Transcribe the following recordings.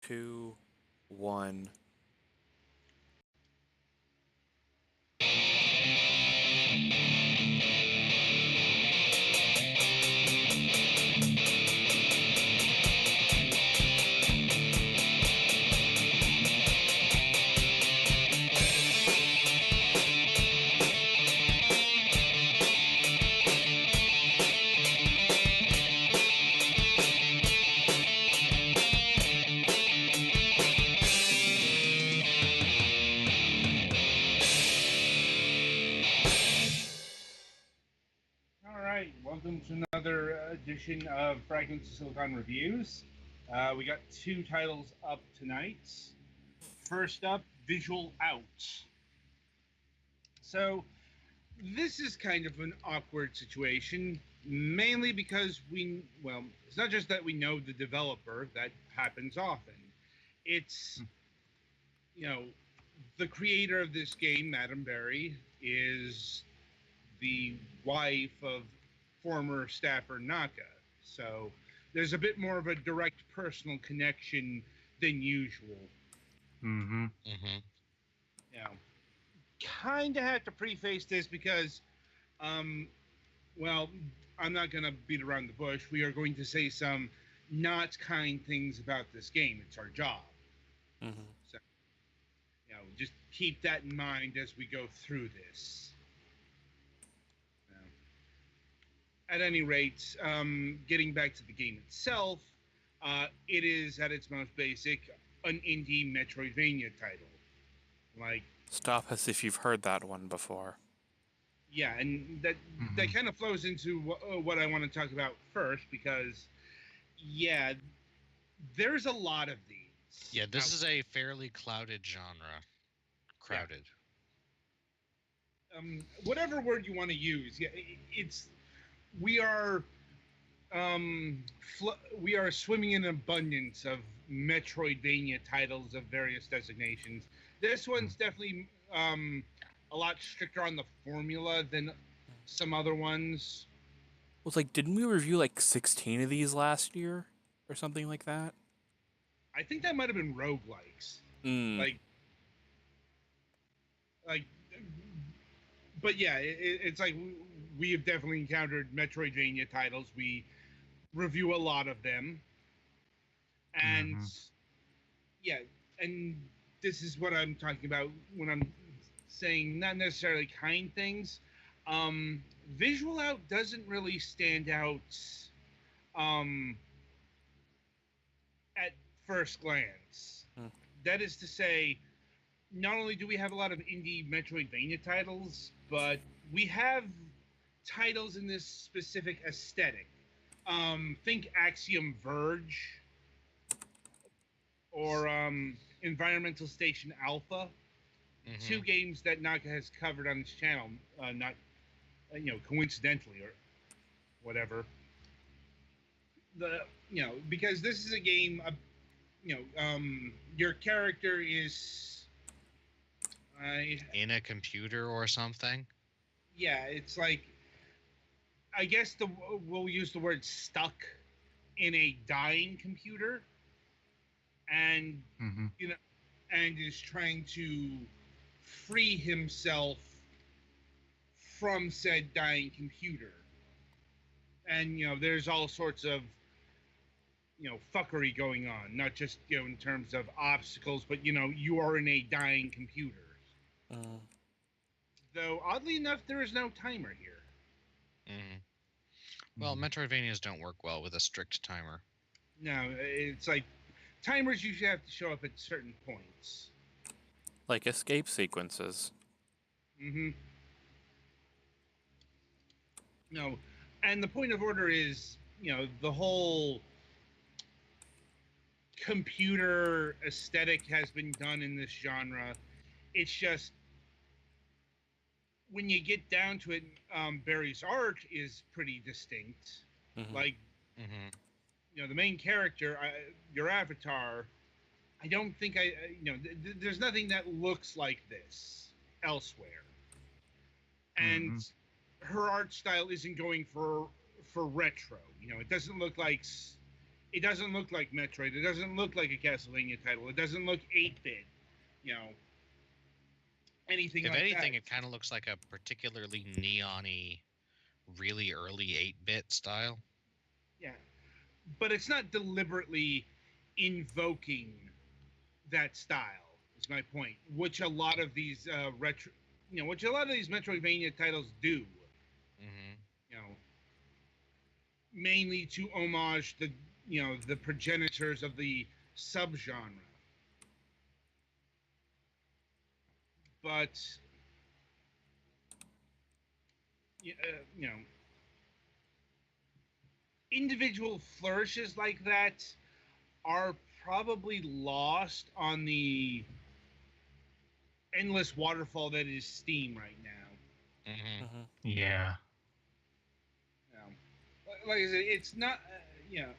2, 1. All right, welcome to another edition of Fragments of Silicon Reviews. We got two titles up tonight. First up, Visual Out. So, this is kind of an awkward situation, mainly because it's not just that we know the developer, that happens often. It's, the creator of this game, Madame Berry, is the wife of former staffer Naka. So there's a bit more of a direct personal connection than usual. Mm-hmm. Kind of have to preface this because, I'm not going to beat around the bush. We are going to say some not kind things about this game. It's our job. Mm-hmm. So, just keep that in mind as we go through this. At any rate, getting back to the game itself, it is at its most basic an indie Metroidvania title. Stop as if you've heard that one before. Yeah, and that kind of flows into what I want to talk about first because, there's a lot of these. Yeah, this is a fairly clouded genre. Crowded. Yeah. Whatever word you want to use, we are swimming in an abundance of Metroidvania titles of various designations. This one's definitely a lot stricter on the formula than some other ones. Well, it's like, didn't we review like 16 of these last year or something like that? I think that might have been roguelikes. But yeah, it's like we have definitely encountered Metroidvania titles. We review a lot of them. And and this is what I'm talking about when I'm saying not necessarily kind things. Visual Out doesn't really stand out at first glance. That is to say, not only do we have a lot of indie Metroidvania titles, but we have titles in this specific aesthetic. Think Axiom Verge or Environmental Station Alpha. Two games that Naka has covered on his channel, not coincidentally or whatever. Because this is a game, your character is in a computer or something. Yeah, it's like, I guess we'll use the word stuck in a dying computer, and and is trying to free himself from said dying computer. And there's all sorts of fuckery going on, not just in terms of obstacles, but you are in a dying computer. Though oddly enough, there is no timer here. Well, Metroidvanias don't work well with a strict timer. No, it's like timers usually have to show up at certain points. Like escape sequences. No, and the point of order is, the whole computer aesthetic has been done in this genre. It's just, when you get down to it, Barry's art is pretty distinct. The main character, your avatar, I don't think there's nothing that looks like this elsewhere. And her art style isn't going for retro. It doesn't look like, it doesn't look like Metroid. It doesn't look like a Castlevania title. It doesn't look 8-bit, you know, anything If like anything, that. it kind of looks like a particularly neon-y, really early 8-bit style. Yeah, but it's not deliberately invoking that style. Is my point, which a lot of these retro, you know, which a lot of these Metroidvania titles do. Mm-hmm. You know, mainly to homage the, you know, the progenitors of the subgenre. But you know, individual flourishes like that are probably lost on the endless waterfall that is Steam right now. Mm-hmm. Mm-hmm. Yeah. You know, like I said, it's not, you know,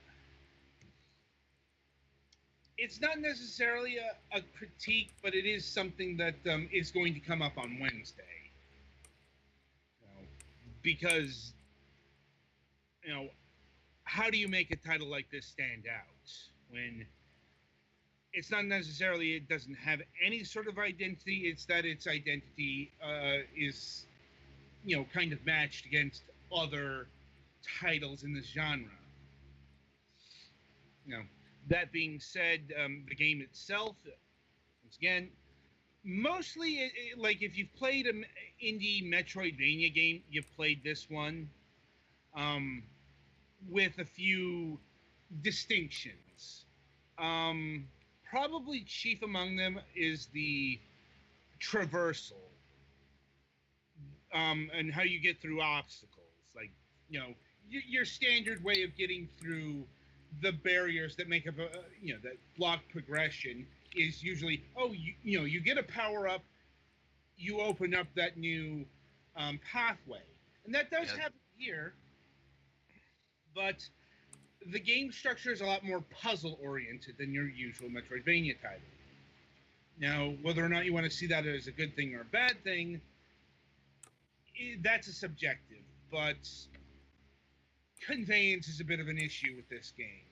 it's not necessarily a critique, but it is something that is going to come up on Wednesday. You know, because, you know, how do you make a title like this stand out when it's not necessarily it doesn't have any sort of identity, it's that its identity is, you know, kind of matched against other titles in this genre. You know, that being said, the game itself, once again, mostly like if you've played an indie Metroidvania game, you've played this one, um, with a few distinctions. Um, Probably chief among them is the traversal, and how you get through obstacles. Like, you know, your standard way of getting through the barriers that make up a, you know, that block progression is usually, oh, you know, you get a power up, you open up that new pathway, and that does Yeah. happen here, but the game structure is a lot more puzzle oriented than your usual Metroidvania title. Now, whether or not you want to see that as a good thing or a bad thing, that's a subjective, but conveyance is a bit of an issue with this game.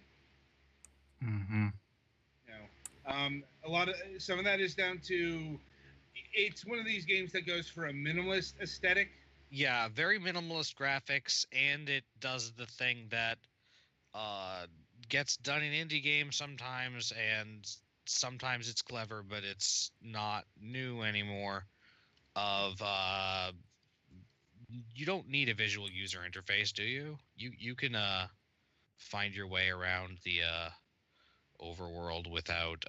Mm-hmm. You know, a lot of some of that is down to it's one of these games that goes for a minimalist aesthetic. Yeah, very minimalist graphics, and it does the thing that gets done in indie games sometimes, and sometimes it's clever, but it's not new anymore. Of you don't need a visual user interface, do you? You can find your way around the overworld without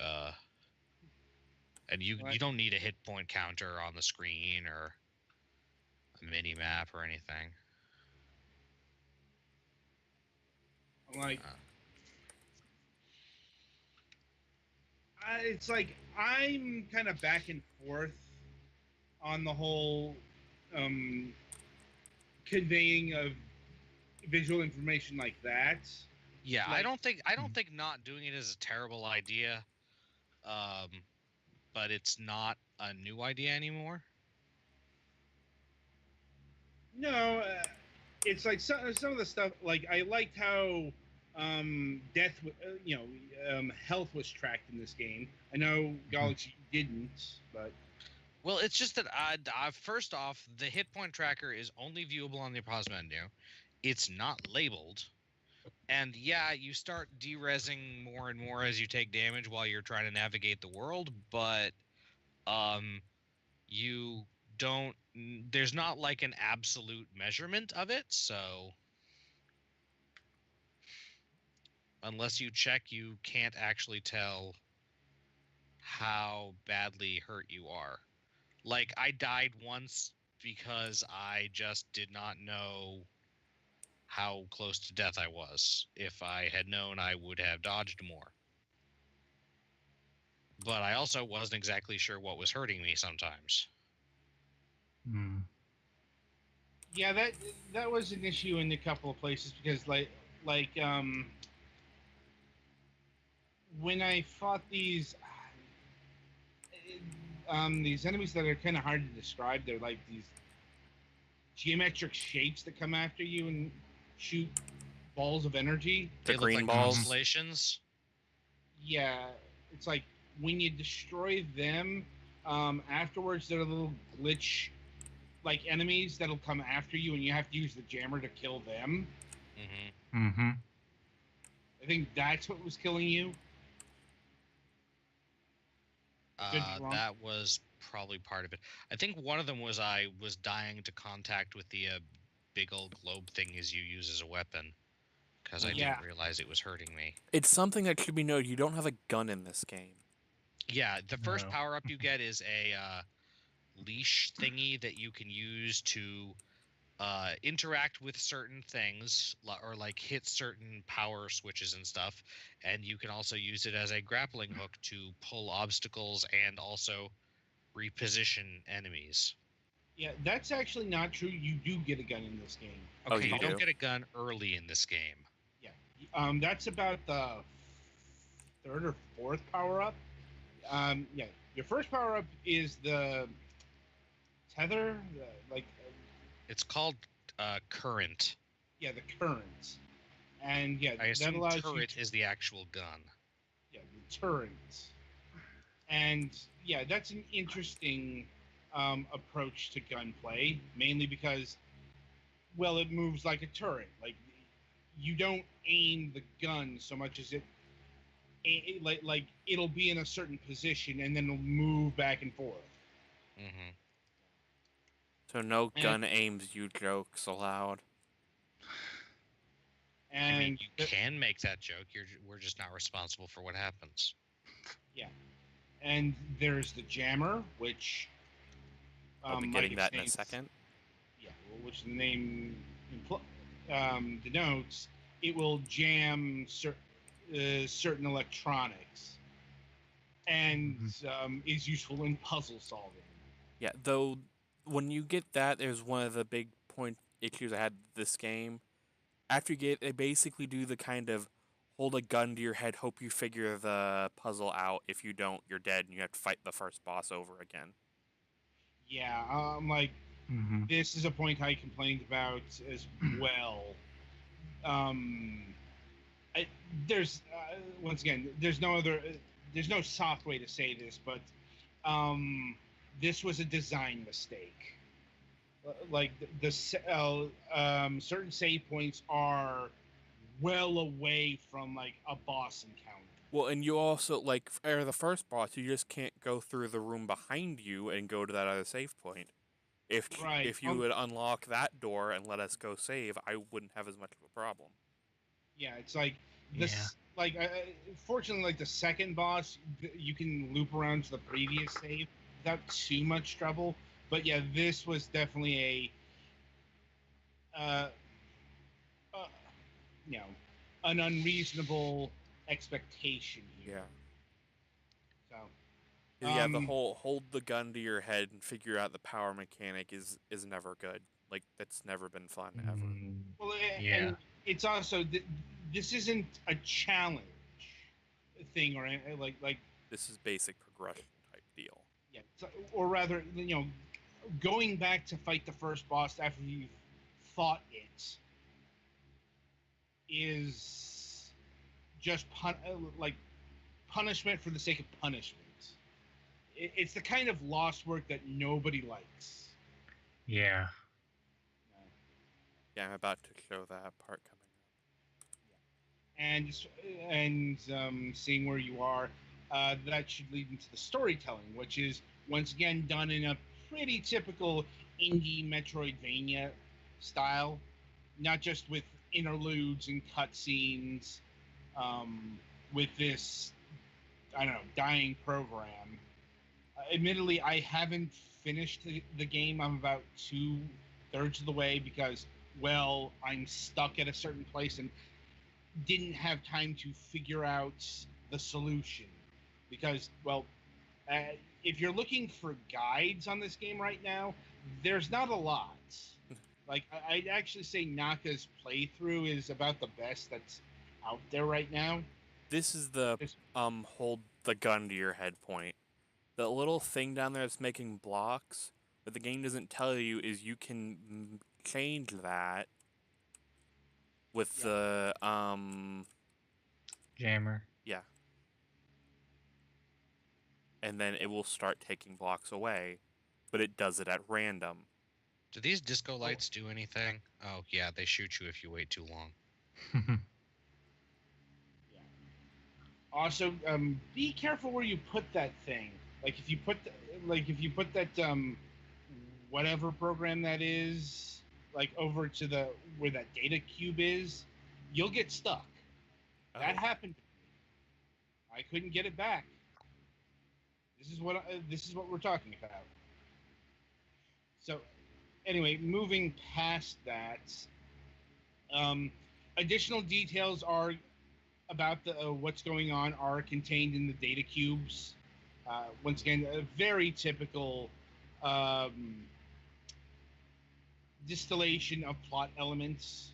and you don't need a hit point counter on the screen or a mini map or anything. I'm like, Uh, it's like I'm kind of back and forth on the whole um, conveying of visual information like that. yeah, Like, I don't think not doing it is a terrible idea. Um, but it's not a new idea anymore. no, it's like some of the stuff. Like I liked how death, you know, health was tracked in this game. I know Galaxy didn't, but Well, it's just that first off, the hit point tracker is only viewable on the pause menu. It's not labeled. And yeah, you start derezzing more and more as you take damage while you're trying to navigate the world, but you don't there's not like an absolute measurement of it, so unless you check, you can't actually tell how badly hurt you are. Like, I died once because I just did not know how close to death I was. If I had known, I would have dodged more. But I also wasn't exactly sure what was hurting me sometimes. Mm. yeah, that was an issue in a couple of places because like when I fought these enemies that are kind of hard to describe, they're like these geometric shapes that come after you and shoot balls of energy. The They look green like balls. constellations. Yeah, it's like when you destroy them, afterwards there are little glitch like enemies that'll come after you, and you have to use the jammer to kill them. Mm-hmm. Mm-hmm. I think that's what was killing you. I could be wrong. That was probably part of it. I think one of them was I was dying to contact with the big old globe thingies you use as a weapon because I Yeah. didn't realize it was hurting me. It's something that should be noted. You don't have a gun in this game. Yeah, the first No. power up you get is a leash thingy that you can use to interact with certain things or like hit certain power switches and stuff. And you can also use it as a grappling hook to pull obstacles and also reposition enemies. Yeah, that's actually not true. You do get a gun in this game. Oh, Okay, you you don't do? get a gun early in this game. Yeah. That's about the third or fourth power up. Yeah, your first power up is the tether, It's called current. yeah, the currents, and yeah, I that assume allows you turret to, is the actual gun. yeah, the turrets, and yeah, that's an interesting approach to gunplay, mainly because well, it moves like a turret. Like you don't aim the gun so much as like it'll be in a certain position and then it'll move back and forth. Hmm. So no And gun aims, you jokes allowed. I mean, and you can make that joke. We're just not responsible for what happens. and there's the jammer, which I'll be Mike getting that in a explains- second. Yeah, which the name denotes. It will jam certain electronics, and is useful in puzzle solving. Yeah, though when you get that, there's one of the big point issues I had with this game. After you get, they basically do the kind of hold a gun to your head, hope you figure the puzzle out. If you don't, you're dead, and you have to fight the first boss over again. Yeah, like Mm-hmm. this is a point I complained about as well. Um, there's once again, there's no soft way to say this, but this was a design mistake. Like certain save points are well away from like a boss encounter. Well, and you also like for the first boss, you just can't go through the room behind you and go to that other save point. Right. If you would unlock that door and let us go save, I wouldn't have as much of a problem. Yeah, it's like this. Like, fortunately, like the second boss, you can loop around to the previous save without too much trouble. But yeah, this was definitely a, you know, an unreasonable expectation here. Yeah. So, Yeah, the whole hold the gun to your head and figure out the power mechanic is never good. Like that's never been fun ever. well, Yeah. and it's also this isn't a challenge thing or like This is basic progression type deal. yeah, or rather, going back to fight the first boss after you've fought it is just like punishment for the sake of punishment. It's the kind of lost work that nobody likes. Yeah. Yeah, I'm about to show that part coming up. And seeing where you are, that should lead into the storytelling, which is once again done in a pretty typical indie Metroidvania style, not just with interludes and cutscenes, with this dying program. Admittedly, I haven't finished the game. I'm about 2/3 of the way because, well, I'm stuck at a certain place and didn't have time to figure out the solution. Because, well, if you're looking for guides on this game right now, there's not a lot. Like, I'd actually say Naka's playthrough is about the best that's out there right now. This is the hold the gun to your head point. The little thing down there that's making blocks, but the game doesn't tell you is you can change that with Yeah. the Jammer. yeah, and then it will start taking blocks away, but it does it at random. Do these disco lights do anything? Oh, yeah, they shoot you if you wait too long. Yeah. Also, be careful where you put that thing. Like if you put, that whatever program that is, like over to the where that data cube is, you'll get stuck. That Oh, happened to me. I couldn't get it back. This is what we're talking about. So, anyway, moving past that, um, additional details are about the what's going on are contained in the data cubes. Once again, a very typical um, distillation of plot elements.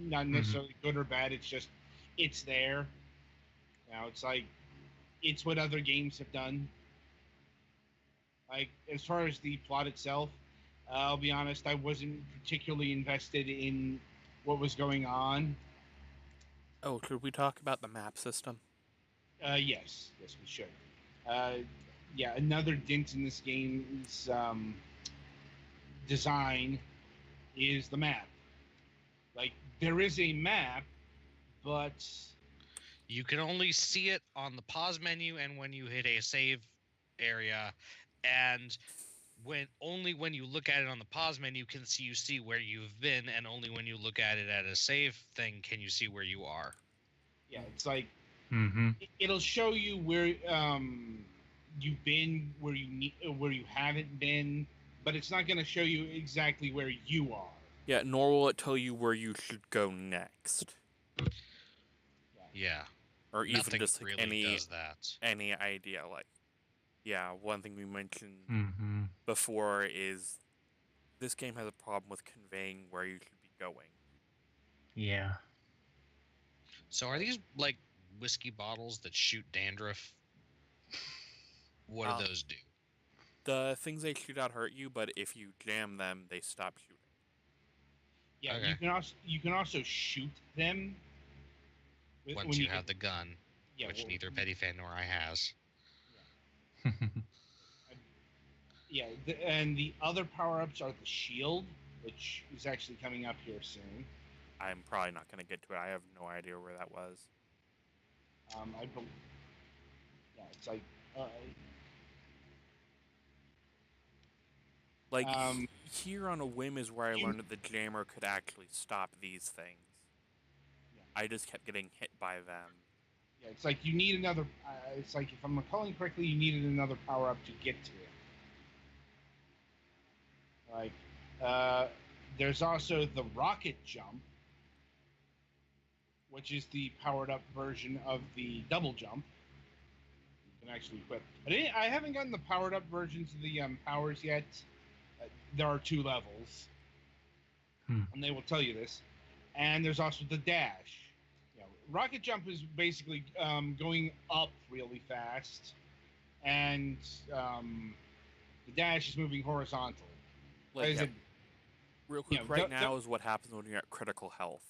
Not Mhm. necessarily good or bad. It's just it's there. It's like it's what other games have done. Like as far as the plot itself, I'll be honest, I wasn't particularly invested in what was going on. oh, should we talk about the map system? Yes, we should. Uh, yeah, another dint in this game's design is the map. Like there is a map, but You can only see it on the pause menu and when you hit a save area, and when you look at it on the pause menu can you see where you've been, and only when you look at it at a save thing can you see where you are. yeah, it's like Mhm. it'll show you where you've been, where you haven't been, but it's not going to show you exactly where you are. Yeah, nor will it tell you where you should go next, Yeah, or even nothing just like really any does that. any idea. Like, yeah, one thing we mentioned Mhm. before is this game has a problem with conveying where you should be going. Yeah. So are these like whiskey bottles that shoot dandruff? What do Uh, those do? the things they shoot out hurt you, but if you jam them, they stop shooting. Yeah, Okay, you can also shoot them once when you you get have the gun, yeah which well, neither Petty Fan nor I has. yeah, and the other power ups are the shield, which is actually coming up here soon. I'm probably not going to get to it. I have no idea where that was. I believe, yeah, it's like uh, Like, um, here on a whim is where I in, learned that the jammer could actually stop these things. yeah, I just kept getting hit by them. yeah, it's like you need another. It's like if I'm recalling correctly, you needed another power up to get to it. Like, uh, there's also the rocket jump, which is the powered up version of the double jump. You can actually equip. I haven't gotten the powered up versions of the powers yet. There are two levels, Hmm. and they will tell you this. And there's also the dash. Rocket jump is basically going up really fast, and um, the dash is moving horizontal. Like, As yeah, it, real you quick, know, right now is what happens when you're at critical health.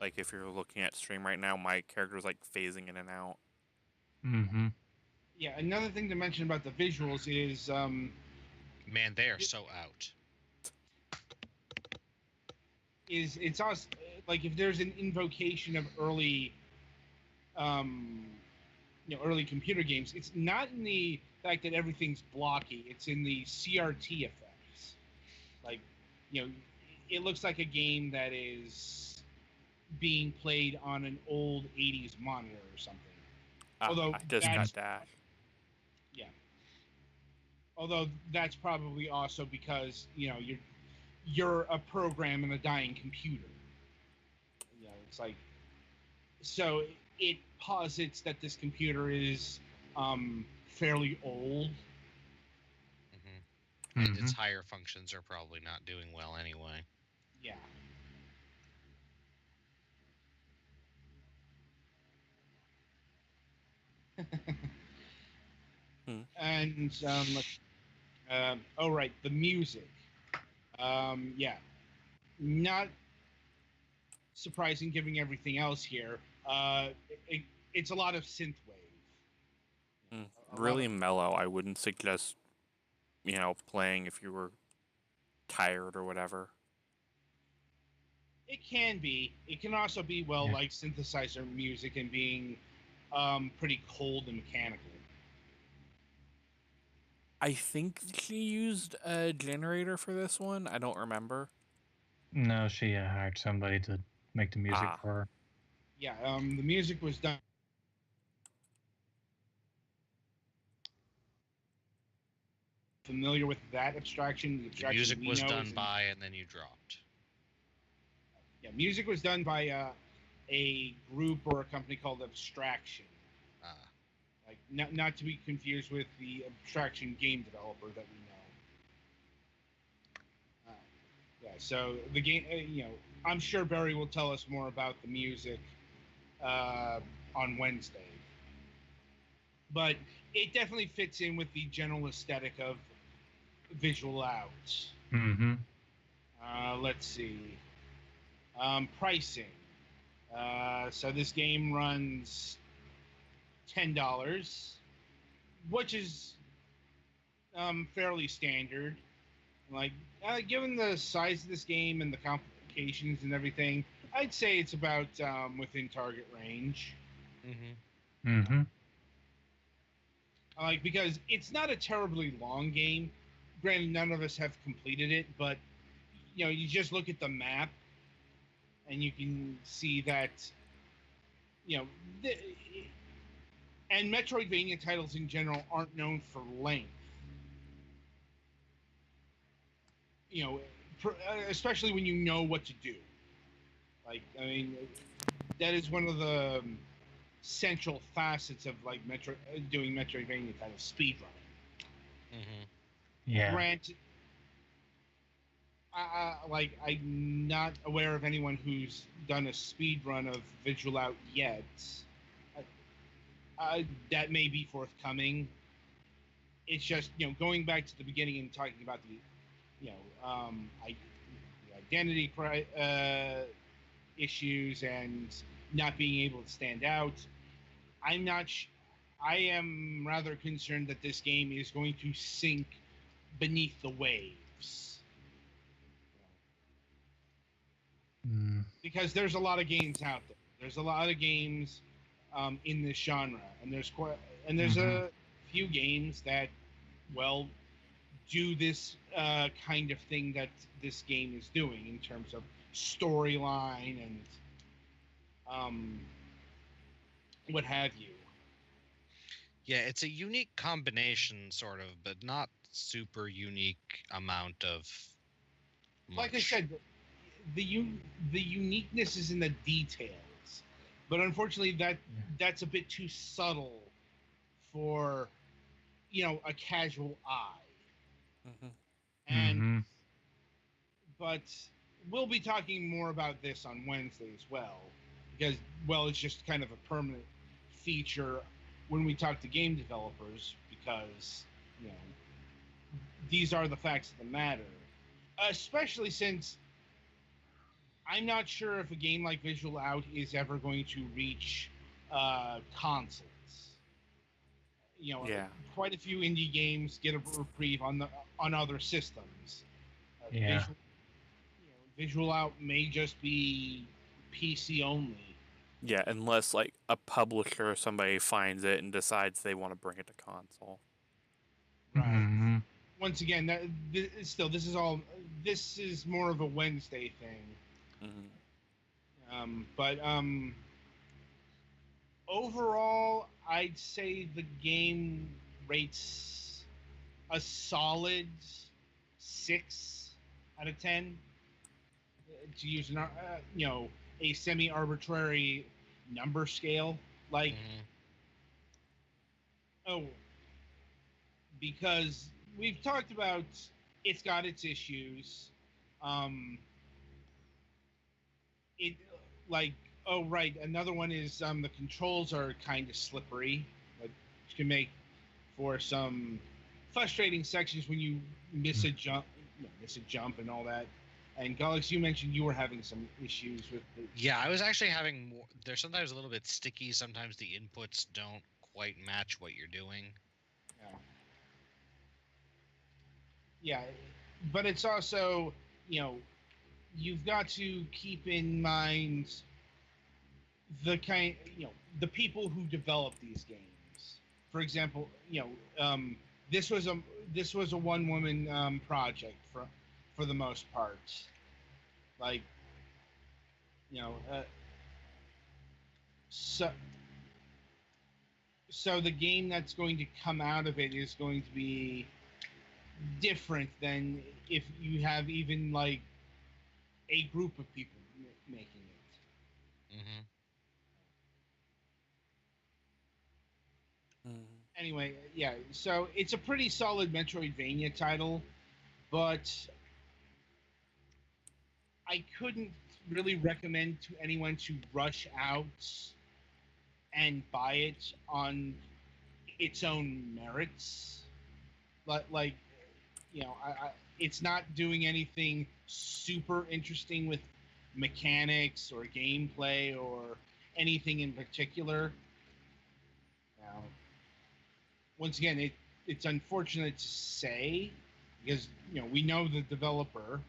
Like, if you're looking at stream right now, my character's like phasing in and out. Mhm. yeah. Another thing to mention about the visuals Man, they are so out. is it's us like if there's an invocation of um, early computer games, it's not in the fact that everything's blocky. It's in the CRT effects. Like, you know, it looks like a game that is being played on an old '80s monitor or something. Ah, Although I just got that's dash. yeah. Although that's probably also because you're a program in a dying computer. It's like so it posits that this computer is fairly old. And its Mhm. higher functions are probably not doing well anyway. Yeah. Hmm. And oh right, the music. Yeah. Not surprising, given everything else here. It, it's a lot of synthwave. A lot of Really mellow. I wouldn't suggest, playing if you were tired or whatever. It can be. It can also be, well, Yeah. like synthesizer music and being pretty cold and mechanical. I think she used a generator for this one. I don't remember. No, she hired somebody to make the music Ah, for her. Yeah, the music was done. Familiar with that abstraction? The The abstraction music we was know done is by, and then you dropped. yeah, music was done by a group or a company called Abstraction. Ah, Like not to be confused with the Abstraction game developer that we know. Yeah, so the game, I'm sure Barry will tell us more about the music uh, on Wednesday. But it definitely fits in with the general aesthetic of Visual Out. Mm-hmm. Let's see. Pricing. So this game runs $10, which is fairly standard. Like, given the size of this game and the complications and everything, I'd say it's about within target range. mm-hmm. Mm-hmm. Like, because it's not a terribly long game. Granted, none of us have completed it, but you just look at the map and you can see that you know, the, and Metroidvania titles in general aren't known for length. You know, especially when you know what to do. Like, I mean, that is one of the central facets of like doing Metroidvania titles, speedrunning. Mm-hmm. Yeah. Granted, like I'm not aware of anyone who's done a speed run of Visual Out yet. That may be forthcoming. It's just going back to the beginning and talking about the the identity issues and not being able to stand out. I'm not. I am rather concerned that this game is going to sink beneath the waves Mm. because there's a lot of games out there. There's a lot of games in this genre, and there's Mm-hmm. a few games that well do this kind of thing that this game is doing in terms of storyline and um, what have you. Yeah, it's a unique combination, sort of, but not super unique amount of Like I much. said, the uniqueness is in the details, but unfortunately Yeah. that's a bit too subtle for a casual eye. hmm And Mm-hmm. but we'll be talking more about this on Wednesday as well, because well, it's just kind of a permanent feature when we talk to game developers because you know these are the facts of the matter, especially since I'm not sure if a game like Visual Out is ever going to reach consoles. Yeah. Quite a few indie games get a reprieve on other systems. Yeah. Visual Out may just be PC only. Yeah, unless like a publisher or somebody finds it and decides they want to bring it to console. Right. Mm-hmm. Once again, still this is more of a Wednesday thing. hmm But overall, I'd say the game rates a solid 6 out of 10. To use a semi-arbitrary number scale, like Mm-hmm. oh, because we've talked about it's got its issues. Um, it like oh right, another one is the controls are kind of slippery, which can make for some frustrating sections when you miss a jump, and all that. And Galax, you mentioned you were having some issues with the. Yeah, I was actually having more. They're sometimes a little bit sticky. Sometimes the inputs don't quite match what you're doing. Yeah, but it's also, you know, you've got to keep in mind the people who develop these games. For example, this was a one woman project for the most part. Like, you know, so so the game that's going to come out of it is going to be different than if you have even like a group of people making it. Mm-hmm. Mm. Anyway, yeah, so it's a pretty solid Metroidvania title, but I couldn't really recommend to anyone to rush out and buy it on its own merits. Like it's not doing anything super interesting with mechanics or gameplay or anything in particular. Now, once again, it's unfortunate to say because we know the developer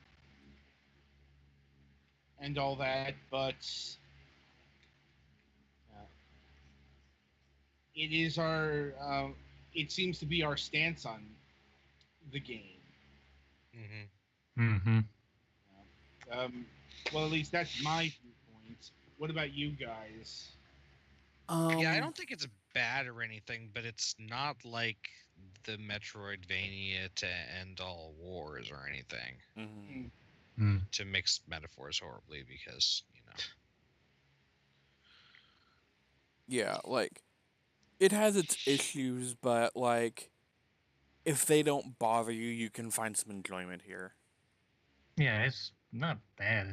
and all that, but uh, it is our it seems to be our stance on the game. Mm-hmm. Mm-hmm. Um, well, at least that's my viewpoint. What about you guys? Yeah, I Um, don't think it's bad or anything, but it's not like the Metroidvania to end all wars or anything. mhm. Hmm. Mm. To mix metaphors horribly, because Yeah, like it has its issues, but like if they don't bother you, you can find some enjoyment here. Yeah, it's not bad.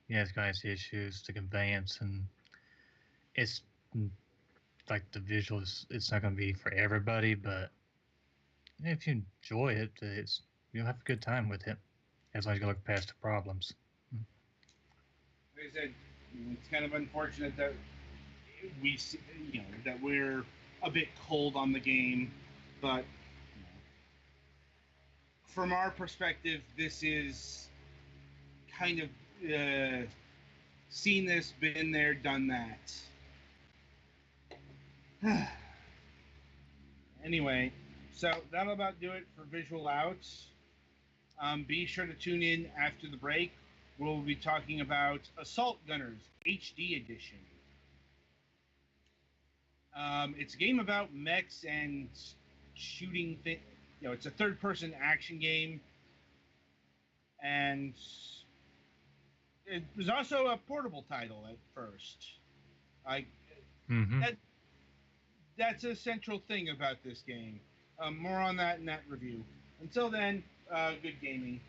It's got its issues, the conveyance, and it's mm, like the visuals. It's not going to be for everybody, but if you enjoy it, you'll have a good time with it as long as you look past the problems. Mm. Like I said, it's kind of unfortunate that that we're a bit cold on the game, but from our perspective, this is kind of seen this, been there, done that. Anyway, so that'll about do it for Visual Outs. Be sure to tune in after the break. We'll be talking about Assault Gunners HD Edition. It's a game about mechs and shooting. It's a third-person action game, and it was also a portable title at first. Like Mm-hmm. that. That's a central thing about this game. More on that in that review. Until then, good gaming.